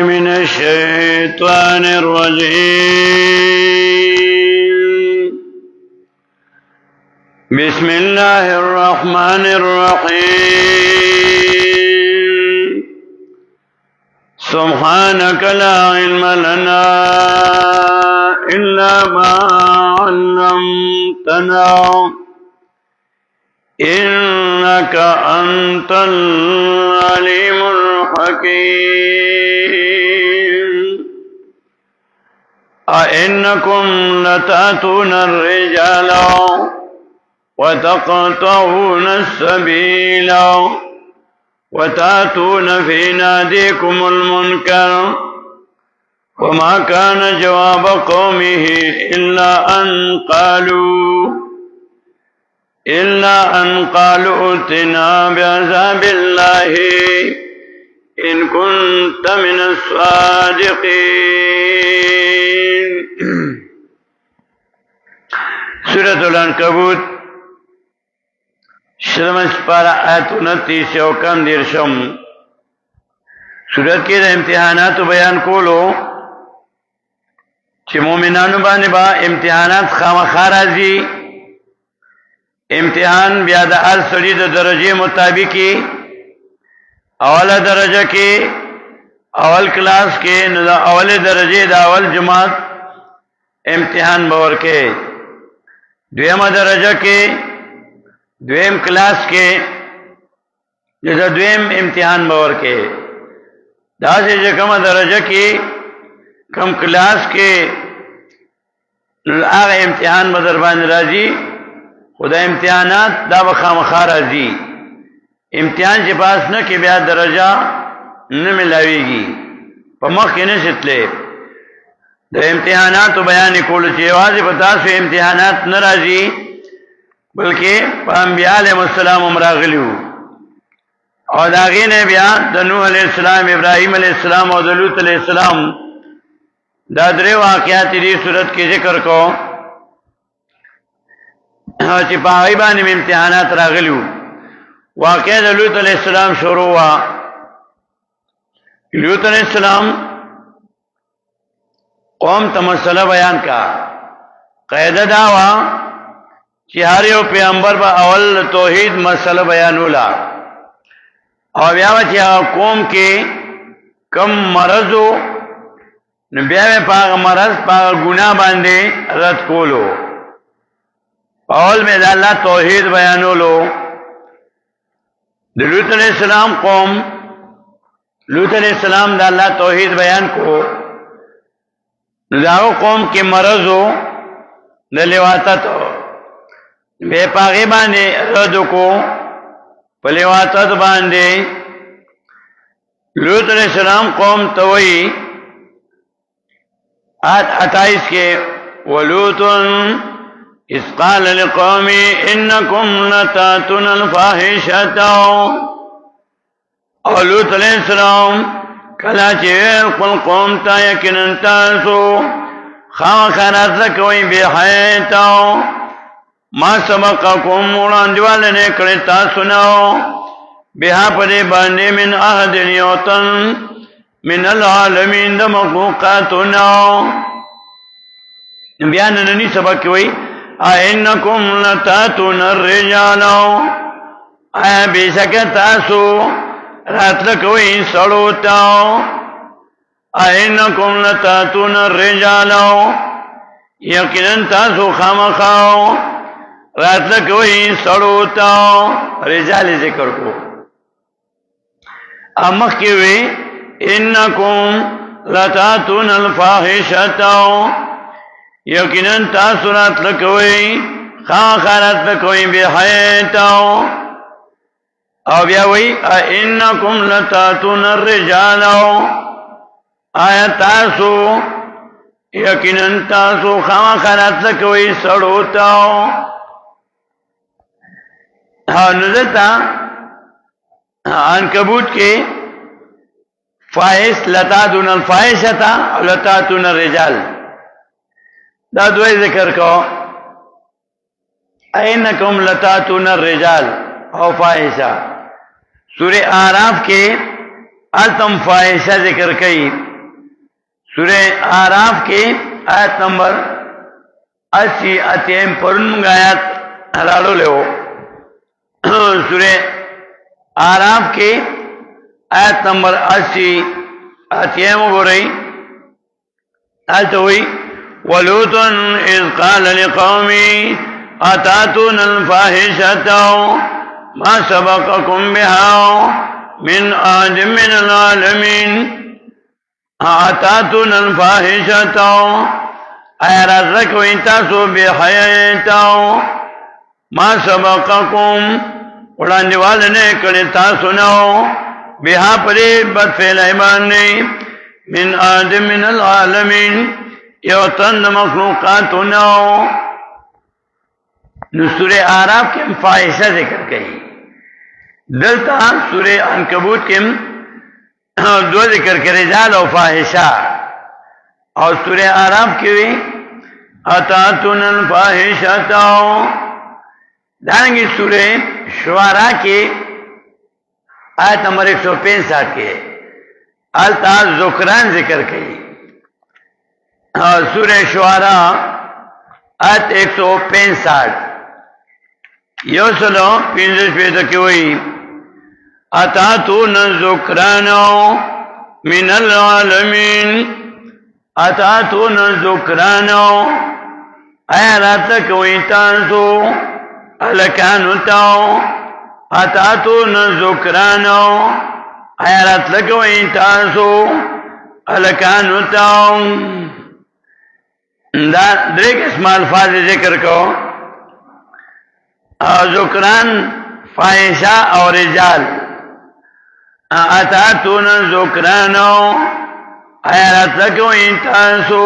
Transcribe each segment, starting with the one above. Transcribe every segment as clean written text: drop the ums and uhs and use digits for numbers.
من الشيطان الرجيم. بسم الله الرحمن الرحيم. سبحانك لا علم لنا إلا ما علمتنا إنك أنت العليم الحكيم. أئنكم لتأتون الرجال وتقطعون السبيل وتأتون في ناديكم المنكر وما كان جواب قومه إلا أن قالوا ائتنا بعذاب الله إن كنت من الصادقين. سورة العنکبوت شرمش پارا آیت 29 او کم دیرشم. سورت کې د امتحانات بیان کولو چې مومنانو باندې با امتحانات خامخا راځي. امتحان بیا د هر سړي د درجه مطابق اوله درجه کې اول کلاس کې نو د اوله درجه د اول جماعت امتحان باور کې، دویمه درجه کې دویم کلاس کې د دویم امتحان باور کې، دا چې کومه درجه کې کم کلاس کې هغه امتحان بدر باندې راځي. خدا امتحانات دا بخامخا راځي. امتحان چې پاس نه کې بیا درجه نه ملاويږي، په مخ کې نه شتلې. د امتحاناتو بیان کول چې واځي په تاسو امتحانات نه راځي بلکې په انبیاء علیهم السلام هم راغلیو، او دا غینه بیا د نوح علیہ السلام، ابراهیم علیہ السلام او د لوط علیہ السلام دا درې واقعات دې صورت کې ذکر کو چې په هغه باندې امتحانات راغلیو. واقعه د لوط علیہ السلام شروع وا. لوط علیہ السلام قوم ته مسله بیان کا. قاعده دا وا چې هر یو پیغمبر به اول توحید مسله بیانولا، او بیا چې قوم کې کم مرضو نو بیا په مرض په ګناه باندې رد کولو. اول میں دا اللہ توحید بیانولو. لوط علیہ السلام قوم، لوط علیہ السلام دا اللہ توحید بیان کو، داو قوم کی مرضو دا لیواتت بے پاغی باندے رد کو پا لیواتت باندے. لوط علیہ السلام قوم توئی آیت 28 کے وَلُوطٌ إذ قال لقوم إنكم لتأتون الفاحشة. او لوط علیہ السلام کلا چې خپل قوم ته یقینا تاسو خامخا راتلئ بحیتا ما سبقکم وړاندېواله نه کړی تاسو نه بها په دې باندې من عهد یوتن من العالمین د مخلوقاتنا. بیا نننی سبق وی اَإِنَّكُمْ لَتَأْتُونَ الرِّجَالَ. آیا بیشک تاسو راتلکوئی سڑو تاو. اَإِنَّكُمْ لَتَأْتُونَ الرِّجَالَ. یقیناً تاسو خامخاو راتلکوئی سڑو تاو. رجال ذکر کو امخ کیوئی اِنَّكُمْ لَتَأْتُونَ الْفَاحِشَةَ. یقیناً تاسو راتلکوئی خامخا راتلکوئی بحیتا. او بیا وی اِنَّكُمْ لَتَأْتُونَ الرِّجَالَ. آیا تاسو یقیناً تاسو خامخا راتلکوئی سڑوتاو. نزلتا عنکبوت کے فائش لتاتون الفائشتا او لتاتون الرجال دا دوی ذکر کو. اینکم لتاتون الرجال او فائشہ. سورہ اعراف کے आतम फाहिशा जिक्र कई सूरह आराफ के आयत नंबर 80 अत्याम पर आयत हलालो ले सूरह आराफ के आयत नंबर 80 अत्याम हो रही आयत हुई वलूतन इज़ क़ाल लिक़ौमी अतातून अल-फ़ाहिशता मा सबक़कुम बिहा मिन अहदिन मिनल आलमीन अतातून अल-फ़ाहिशता अयराज़ कोई तासो बेहयाता मा सबक़कुम उड़ाने वाले ने करे तासो न बिहा परे बद फैलाइबान ने मिन अहदिन मिनल आलमीन यो तंद मखलूक़ात न सूरह आराफ के फाहिशा जिक्र कही दलता सूरह अनकबूत के दो जिक्र करे जाल और फाहिशा और सूरह आराफ के अतातुन फाहिशता जानेंगे सूरह शुआरा के आयत नंबर 165 के अलता ज़ुकरान जिक्र कही और सूरह शुआरा आयत 165 यो सलो पिंजर पे की हुई अतातून ज़ुकरानो मिनल आलमीन अतातून ज़ुकरानो अयरात कोई तांसो अलकानुताओ अतातून ज़ुकरानो अयरात कोई तांसो अलकानुताओ दरेक इसम अल्फाज जिक्र को ज़ुकरान फाहिशा और रिजाल अतातून ज़ुकरानो अयरात कोई तांसो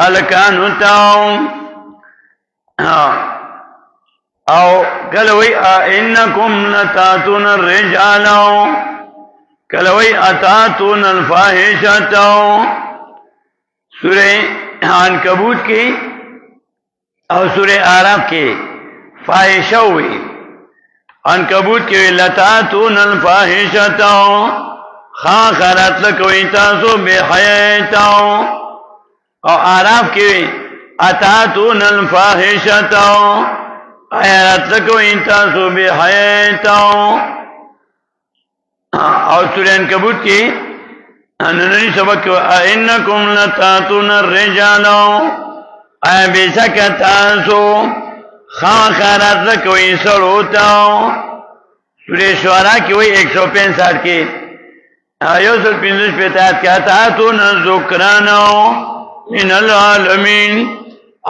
अलकानुताओ और कल वही इन्नकुम लतातून रिजालो कल वही अतातून अल-फ़ाहिशता सूरह अनकबूत की और सूरह आराफ के फाहिशा हुई अनकबूत के लतातून अल-फ़ाहिशता खाखरत लकोई तासो बेहयाता और आराफ के अतातून अल-फ़ाहिशता अयरात लकोई तासो बेहयाता और सूरह अनकबूत की ननी सबक इन्नकुम लतातून रिजालो अय बेशक तासो खाखरत कोई सड़ोता सूरह शुआरा की वही 165 के आयोसल पिंजुश पे तायत कहता तो न ज़ुकरानो मिनल आलमीन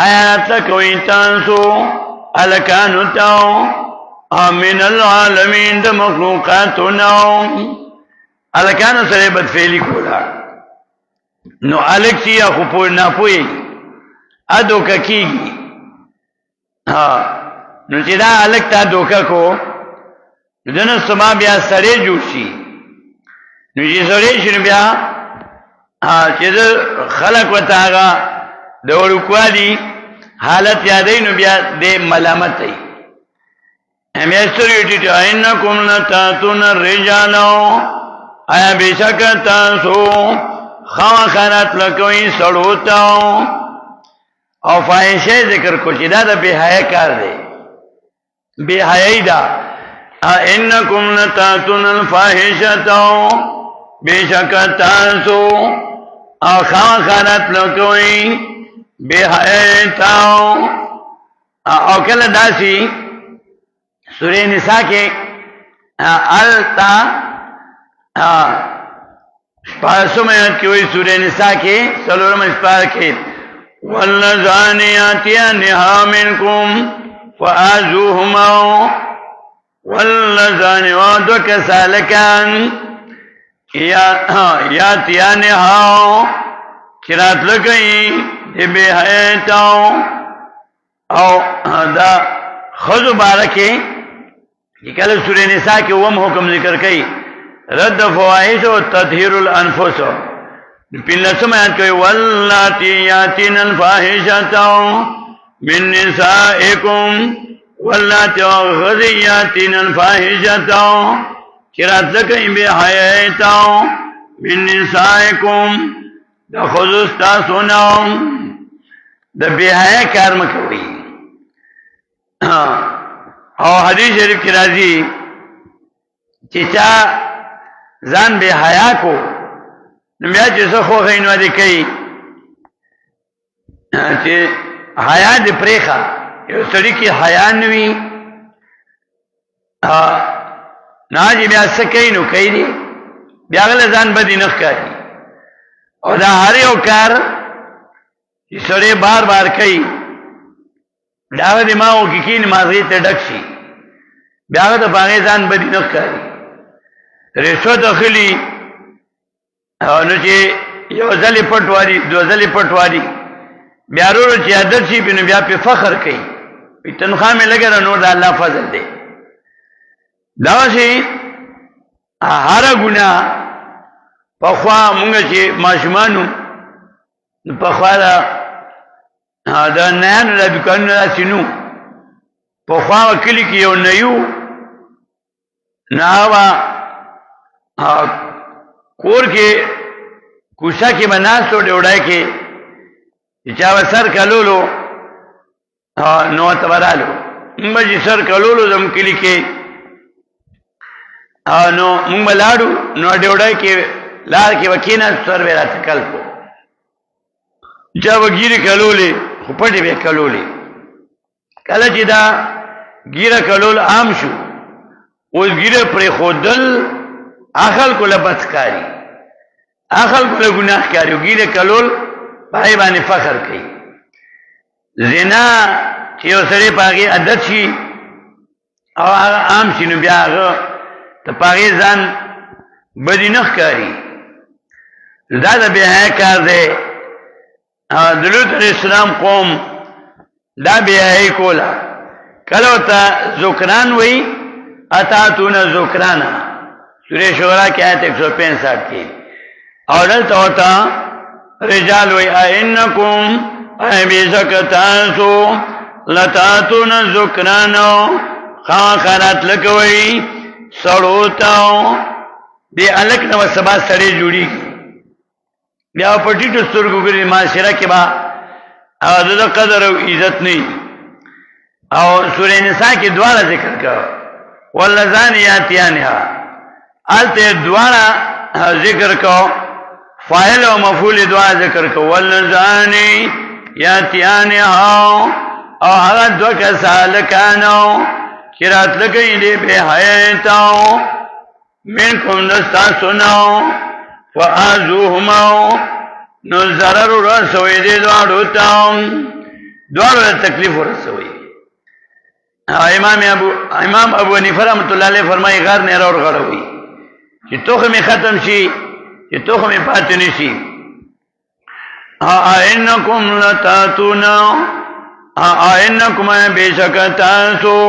आयत कोई तांसो अलकानुताओ मिनल आलमीन द मखलूक़ातो नाओ अलकानु सरे बदफेली कोला नो अलक्सिया खुपोर ना पोई अदो ककीगी नो चिदा अलग ता धोखा को जन समा ब्या सरे जोशी नो जी सरे शुन ब्या चिद खलक वतागा दौड़ क्वादी हालत यादई नो ब्या दे मलामत है हम ऐसरी उठी इन्नकुम लतातून रिजालो आया बेशक तासो खाखरत लकोई सड़ोता और फाहिशे जिक्र को चिदा दा बेहया कर दे बेहयाई दा इन्नकुम लतातून अल-फ़ाहिशता बेशक तासो खाखरत लकोई बेहयाता और कल दासी सूरह निसा के अलता पासों में की हुई सूरह निसा के सलोरम इस्पार के वल्लज़ानि यातियानिहा मिनकुम फ़आज़ूहुमा वल्लज़ानि वअदुक सालकान यातियानिहा किरात लगई बेहयाता और दा खुद बारके कल सूरह निसा के वम हुक्म जिक्र कई रद्द फ़वाहिश और तत्हीरुल अनफुस पिल्लसम याद कोई वल्लाती यातीन अल-फ़ाहिशता मिन निसाइकुम वल्लाती गज़ियातीन अल-फ़ाहिशता چې راتلکئ بحیاتو من نسائکم د ښځو ستاسو نه د بحیا کار مه کوئ. او حدیث شریف کې راځي چې چا ځان بے حیا کو نو بیا چې څه خوښوي نو دې کوي چې حیا دې پرېښه. یو سړي کې حیا نه وي نه چې بیا څه کوي نو کوي دي بیا هغه له ځان بدي نه ښکاري. او دا هر یو کار چې سړی بار بار کوي دا هغه دماغو کې کښېني ماغزې ته ډک شي بیا هغه د هغې ځان بدي نه ښکاري. رشوت اخلي نو چې یو ځلې پټ واري دوه ځلې پټ واري بیا ورو چې عادت شي نو بیا پې فخر کوي تنخواه مې لګه ده نور د الله فضل دی. داسې هره ګناه پخوا مونږ چې ماشومان وو نو پخوا د نیانو د دوکانونو داسې نو پخوا کلي کې یو نیو نو هغه کور کې کوڅه کې به ناست و ډوډۍ کې چې چا به سر کلولو نو ورته به رالو مونږ به چې سر کلولو زموږ کلي کې نو مونږ به لاړو نو ډوډۍ کې لار کې به کېناست سر به راته کل کو چا به ګیرې کلولې خو پټې به یې کلولې. کله چې دا ګیره کلول عام شو اوس ګیره پرېښودل خلکو له بد ښکاري خلکو له ګناه ښکاري او ګیرې کلول په هغې باندې فخر کوي. زنا چې یو سړی په هغې عادت شي او هغه عام شي نو بیا هغه ته په هغې ځان بدي نه ښکاري. دا د بې حیا کار دی. د لوط علیه السلام قوم دا بې حیایي کوله. کله ورته ذکران وایي اتاتون ذکرانا سورې شورا کې آیت 165 کې او دلته ورته رجال وایي اینکم بېشکه تاسو لتاتون ذکرانا خامخا راتله کوئ سړو ته. دې هلک نه به سبا سړی جوړېږي بیا په ټیټو سترګو ګوري معاشره کې به هغه د قدر او عزت نه وي. او سورې نساء کې دواړه ذکر کړه واللذان یاتیانها هلته دواړه ذکر کړه فاعل او مفعول دواړه ذکر کړه واللذان یاتیانها او هغه دوه کسان هلکانو چې راتله کوي دې بې حیاتو منکم دستاسو نه فآذوهما نو ضرر ورسوي دې دواړو ته دواړو تکلیف ورسوي. امام ابو حنیفه رحمۃ اللہ علیہ فرمایي غار نه اور غړوي چې توخه می ختم شي چې توخه می پاتې نشي. انکم لتاتون انکم بشکتاسو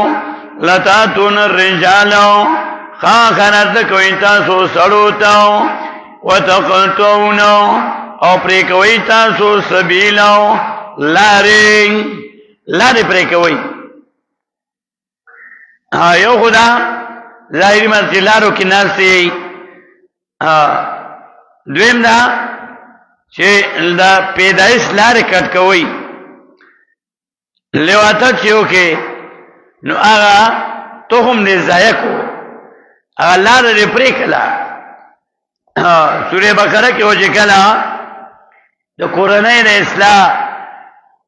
لتاتون الرجال خاخرت کوي تاسو سړو ته وتقطعون او پرې کوي تاسو سبیل لارې پرې کوي. یو خدا ظاهري مرچلارو کې ناستې دویم دا چې دا پیدایش لارې کټ کوي لواته چې وکې نو هغه تخم دې ضایع کو هغه لاره دې پرې کړه. سورې بقره کې وجه کله د کورنۍ د اصلاح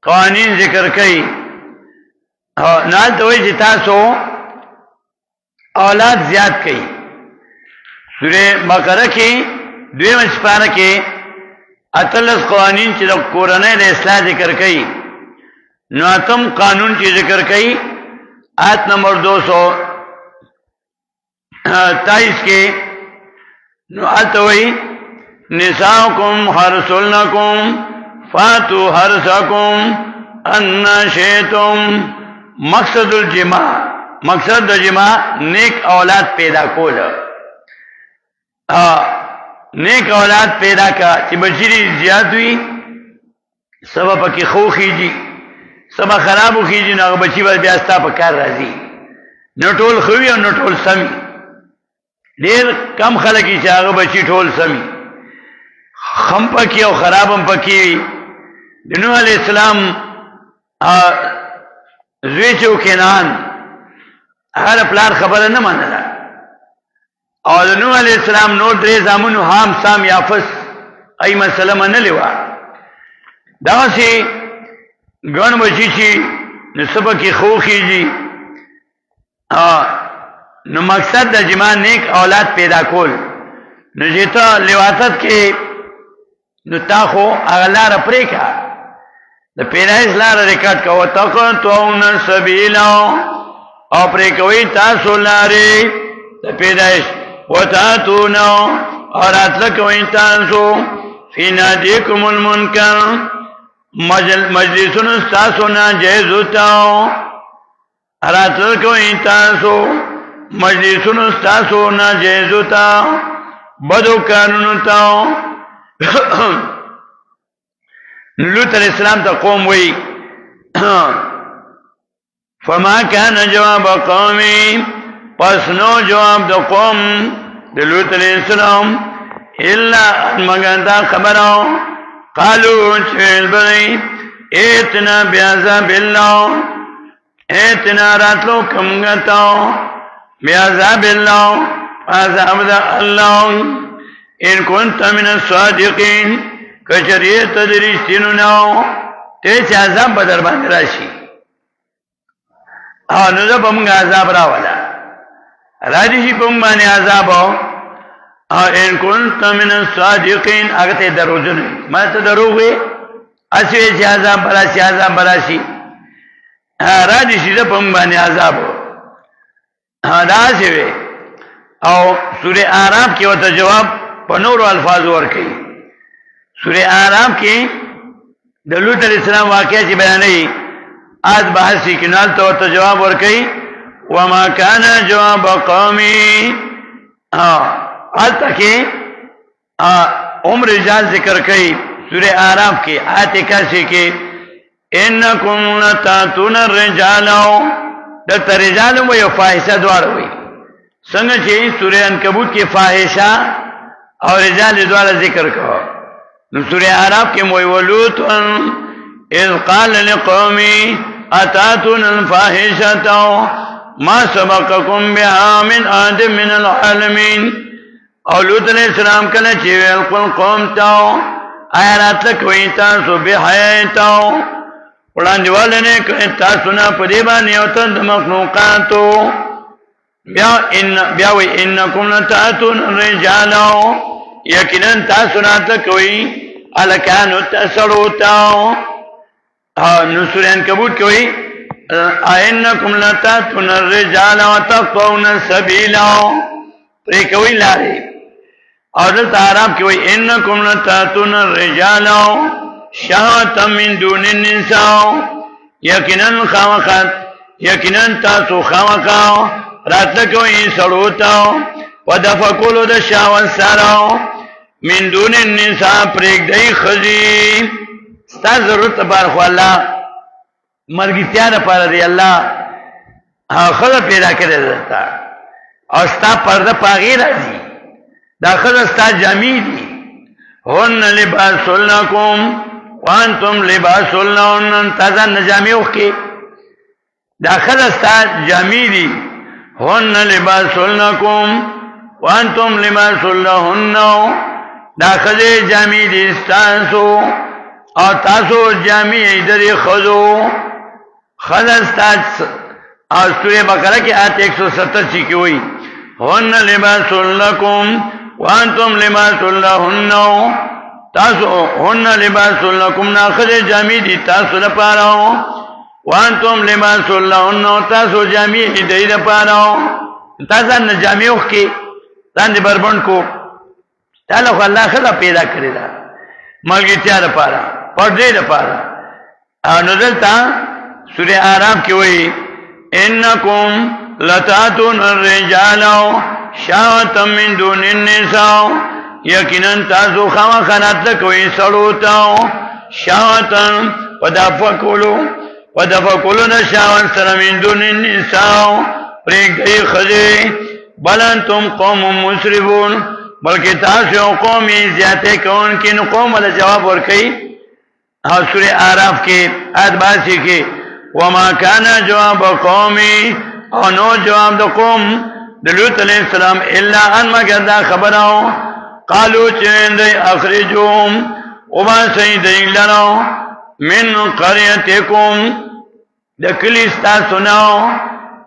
قوانین ذکر کوي نو هلته وایي چې تاسو اولاد زیات کړئ. سورې بقره کې دویمه سپاره کې 18 قوانین چې د کورنۍ د اصلاح ذکر کوي نو اتم قانون چې ذکر کوي آیت نمبر 223 کې نو اتوي نساؤکم حرث لکم فاتو حرثکم ان شئتم. مقصد الجماع مقصد د جماع نیک اولاد پیدا کول. نیک اولاد پیدا کا چې بچی زیات وي سبب پکې خو خيږي سبا خراب خيږي نو بچی بیا ستا په کار راځي نو ټول خوي او نو ټول سمي. ډیر کم خلک چې هغه بچی ټول سمي خم پکې او خرابم پکې د نوح علیہ السلام زوی چې کنعان هغه پلار خبره نه منله او د نوح علیہ السلام نور درې زامنو حام سام یافس ای مسله منلې و دغسې ګڼ بچي چې نو سبا کې خوخیږي نو مقصد د جما نیک اولاد پیدا کول نو جیتا لواتت کې نو تا خو اغلار پریکا د پیدایش لار ریکارډ کو تقطعون سبیلا او پریکوي تاسو لارې د پیدایش وتاتون اور اتلکوي تاسو فی نادیکم المنکر مجلسون تاسو نه جایز وتاو اتلکوي تاسو مجلسون تاسو نه جایز وتاو بدو کارونو تاو لوط علیہ السلام تا قوم وی فما کان جواب قومی پس نو جواب دا قوم دا لوط علیہ السلام الا مگر دا خبرو قالو چویل بغی ایتنا بیعذاب اللہ ایتنا راتلو کمگتاو بیعذاب اللہ عذاب دا اللہ ان کنت من الصادقین کچریت درشتینو ناو تیچ عذاب بدر باندې راشي نو دا بمونگ عذاب راولا راجشی بمونگ باندې عذاب ان کنت من الصادقین اگتے دروجن ما تا دروغی اسوی چی عذاب براشی راجشی دا بمونگ باندې عذاب دا اسوی او سورہ اعراف کی وتا جواب پنور الفاظ ورکی سورہ اعراف کی د لوط علیہ السلام واقعہ چې بیانې آج بحثی کنال تو جواب ورکی وما کان جواب قومی آج تک عمر رجال ذکر کئی سورہ اعراف کی آیت 81 کی انکم لتاتون الرجال دلتا رجال و یو فاحشہ دوار ہوئی څنګه چې سورہ عنکبوت کې فاحشہ اور رجال دوار ذکر کہو نو سورہ اعراف کې موي ولوط اذ قال لقومي اتاتون الفاحشة ما سبقكم بها من احد من العالمين او لوط علیہ السلام کله چې ویل قوم ته آیات کوي تاسو به حیاتو وړاندې ولنه کوي تاسو نه په دې باندې او تند مخلوقاتو بیا وی انکم لتاتون الرجال یقینا تاسو نه کوي الکانو تسروتاو نو سورہ عنکبوت کوي انکم لتاتون الرجال وتقطعون السبیل پرې کوي لارې او د اعراف کوي انکم لتاتون الرجال شهوة من دون النساء یقینا تاسو خامخا راتله کوي سړوتاو ودفقولو د شهوت سره من دون النساء پریک دی خزی ستا ضرورت بار خو الله مرګی تیار پر دی الله خزه پیدا کړی درته او ستا پرده پاغی راځي دا خزه ستا جامې دي هن لباس لکم وانتم لباس لهن تزن جامې وکي دا خزه ستا جامې دي هن لباس لکم وانتم لباس لهن دا خزه جامې دي ستاسو او تاسو جامې دې خزو خلستات او سورہ بقرہ کی آیت 170 کی ہوئی هن لباس لکم وانتم لباس لهن تاسو هن لباس لکم ناخذ جامې دي تاسو لپاره وانتم لباس لهن تاسو جامې دې لپاره تاسو نه جامې وکي ځان دې بربند کو تعالی الله خلا پیدا کړی دا ملګرتیا لپاره پردې لپاره او نزلتا سورہ اعراف کی وہی انکم لتاتون الرجال شهوة من دون النساء یقینا تاسو خامخانات کوي سړوتاو شهوة ودفقولو نشاوان سره من دون النساء پریک دی خزی بل انتم قوم مسرفون بلکہ تاسو قومی زیادہ کون کی نو قوم والا جواب ورکئی سورہ آراف کے آیت 82 کے وما کان جواب قومی او نو جواب دو قوم لوط علیہ السلام الا ان مگر دا خبرو قالو چند اخرجوم وما سیدین لنو من قریتکم دکلی استاسنو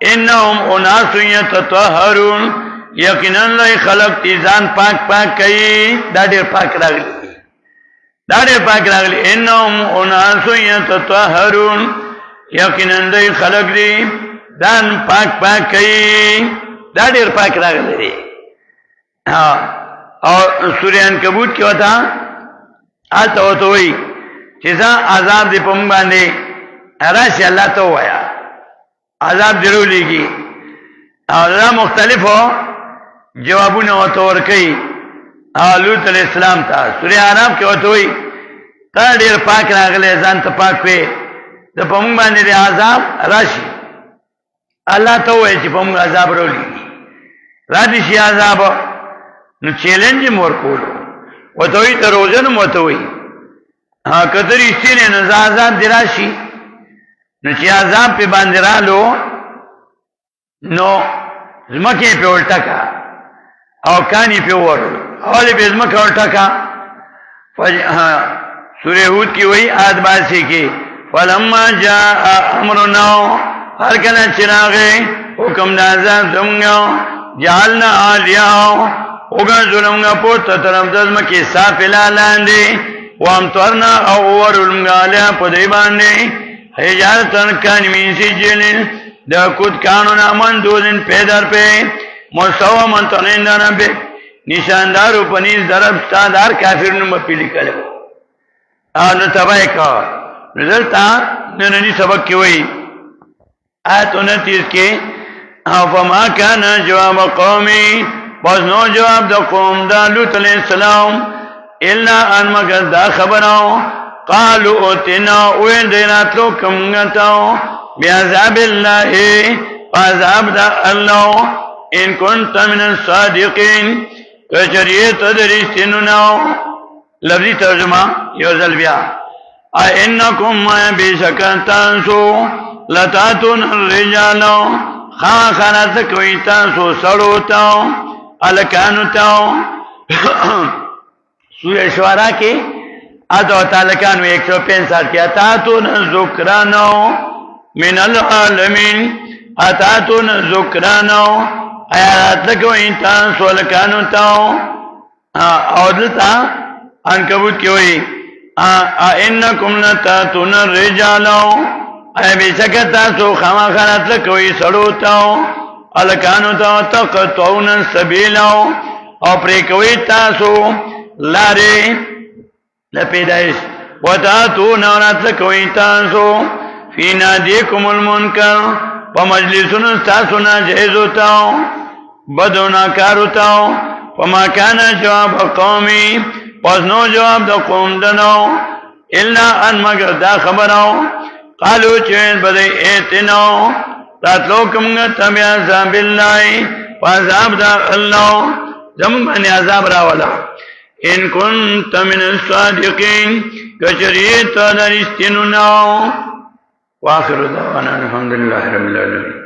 انہم اناس یتطہرون یقیناً لئی خلق تیزان پاک پاک کئی دا دیر پاک راگلی انہم اناس یتطہرون یقیناً لئی خلق دی دان پاک پاک کئی دا دیر پاک راگلی اور سورہ عنکبوت کیا تھا آتا ہو تو ہوئی چیزا عذاب دی پم باندے راسی اللہ تو ہویا عذاب درو لیگی اور اللہ مختلف ہو جوابون وطور کئی لوط علیہ السلام تا سورہ آراف کی وطوئی تا دیر پاک راگلے زان تا پاک وے دا پمونگ باندے دے عذاب راشی اللہ تو ہوئے چی پمونگ عذاب رو لیگی رادی شی عذاب نو چیلنج مور کولو وطوئی تا روزن وطوئی کتری سینے نو عذاب دی راشی نو چی عذاب پہ باندرا لو نو زمکی پہ الٹا کا او کانی پہ ورلو اولی پہ زمکی الٹا کا سورہ ہود کی وہی آیت 82 کی فلما جاء امرنا ہر کنا چراغے حکم دا عذاب زمگا جعلنا آلیاؤ اگا ظلمگا پوتا طرف دزمکی سافلا لاندے وامتورنا او ورلمگا آلیا پدری باندے حجارتن کان من سجلن دا کود کانونا من دولن پیدر پہ مصوى من تنین دانا پہ نشاندارو پنیز درب ستادار کافرنو مپیلی کلو آنو تبائی کا نزلتا نننی سبق کی وئی آیت 29 کے فما کان جواب قومی بس نو جواب دا قوم دا لوط علیہ السلام الا ان مگر دا خبرو قالو اوتنا وین دیناتلو کمگتاو بیعذاب اللہ فعذاب دا اللہ ان کنت من الصادقین کچریت درستنوناو لفظی ترجمہ یوزل بیا اینکم بیشکتانسو لتاتون الرجالو خانت کوئی تانسو سڑوتاو علکانوتاو سورہ شعراء کے اتو تعلقان میں 165 کی اتاتون ذکرانو من العالمین اتاتون ذکرانو آیات لکو انتان سولکانو تاو اودلتا عنکبوت کی ہوئی اینکم لتاتون الرجالو اے بے شکتا سو خما خانت لکوئی سڑو تاو علکانو تاو تقطعون السبیلو او پریکوئی تاسو لارے لپیدائش وتاتون اورات لکوئی تاسو فی نادیکم المنکر پا مجلسون استاسونا جہزو تاو بدونا کارو تاو فما کانا جواب قومی پس نو جواب دا قوم دنو الا ان مگر دا خبرو قالو چوین بدئی ایتنو راتلوکم گا تبی عذاب اللہ فعذاب دا اللہ زمان بانی عذاب راولا ان کنت من الصادقین کچریت در استنوناو واخر دعوانا الحمدللہ رب العالمین